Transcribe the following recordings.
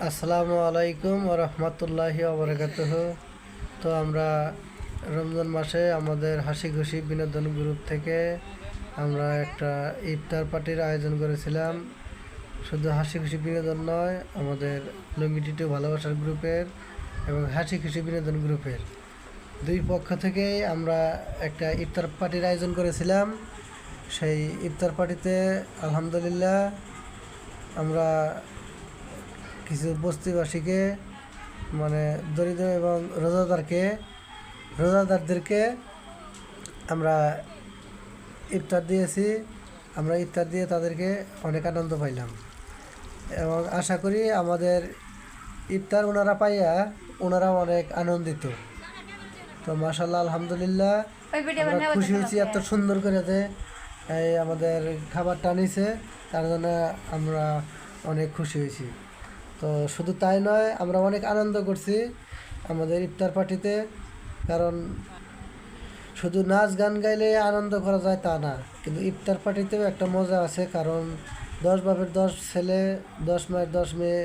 আসসালামু আলাইকুম ওয়া রাহমাতুল্লাহি ওয়া বারাকাতুহু। তো আমরা রমজান মাসে আমাদের হাসি খুশি বিনোদন গ্রুপ থেকে আমরা একটা ইফতার পার্টির আয়োজন করেছিলাম। শুধু হাসি খুশি বিনোদন নয়, আমাদের লুঙ্গিটিটু ভালোবাসার গ্রুপের এবং হাসি খুশি বিনোদন গ্রুপের দুই পক্ষ থেকেই আমরা একটা ইফতার পার্টির আয়োজন করেছিলাম। সেই ইফতার পার্টিতে আলহামদুলিল্লাহ আমরা কিছু বস্তিবাসীকে মানে দরিদ্র এবং রোজাদারদেরকে আমরা ইফতার দিয়েছি। আমরা ইফতার দিয়ে তাদেরকে অনেক আনন্দ পাইলাম এবং আশা করি আমাদের ইফতার ওনারা পাইয়া ওনারা অনেক আনন্দিত। তো মাশাআল্লাহ আলহামদুলিল্লাহ আমরা খুশি হয়েছি এত সুন্দর করে যে আমাদের খাবারটা নিছে, তার জন্য আমরা অনেক খুশি হয়েছি। তো শুধু তাই নয়, আমরা অনেক আনন্দ করছি আমাদের ইফতার পার্টিতে। কারণ শুধু নাচ গান গাইলে আনন্দ করা যায় তা না, কিন্তু ইফতার পার্টিতেও একটা মজা আছে। কারণ 10 বাপের 10 ছেলে, 10 মায়ের 10 মেয়ে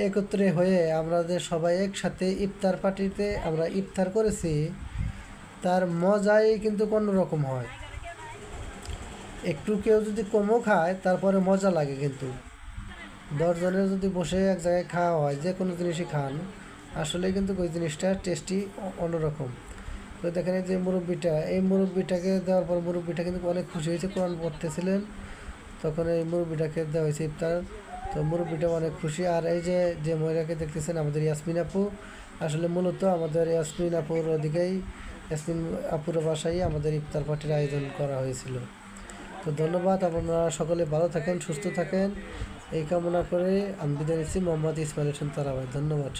একত্রে হয়ে আমরা যে সবাই একসাথে ইফতার পার্টিতে আমরা ইফতার করেছি, তার মজাই কিন্তু অন্যরকম হয়। একটু কেউ যদি কমও খায় তারপরে মজা লাগে। কিন্তু 10 জনের যদি বসে এক জায়গায় খাওয়া হয়, যে কোনো জিনিসই খান, আসলে কিন্তু ওই জিনিসটা টেস্টি অন্যরকম। তো দেখেন এই যে মুরব্বিটাকে দেওয়ার পর মুরব্বিটা কিন্তু অনেক খুশি হয়েছে। কোরআন পড়তেছিলেন তখন এই মুরব্বিটাকে দেওয়া হয়েছে ইফতার। তো মুরব্বিটা অনেক খুশি। আর এই যে মহিলাকে দেখতেছেন আমাদের ইয়াসমিন আপু, আসলে মূলত আমাদের ইয়াসমিন আপুর ওদিকেই, ইয়াসমিন আপুর বাসায় আমাদের ইফতার পার্টির আয়োজন করা হয়েছিল। তো ধন্যবাদ। আপনারা সকলে ভালো থাকেন, সুস্থ থাকেন, এই কামনা করে আমি বিদায় নিচ্ছি। মোহাম্মদ ইসমাইল হোসেন তারাবাই। ধন্যবাদ।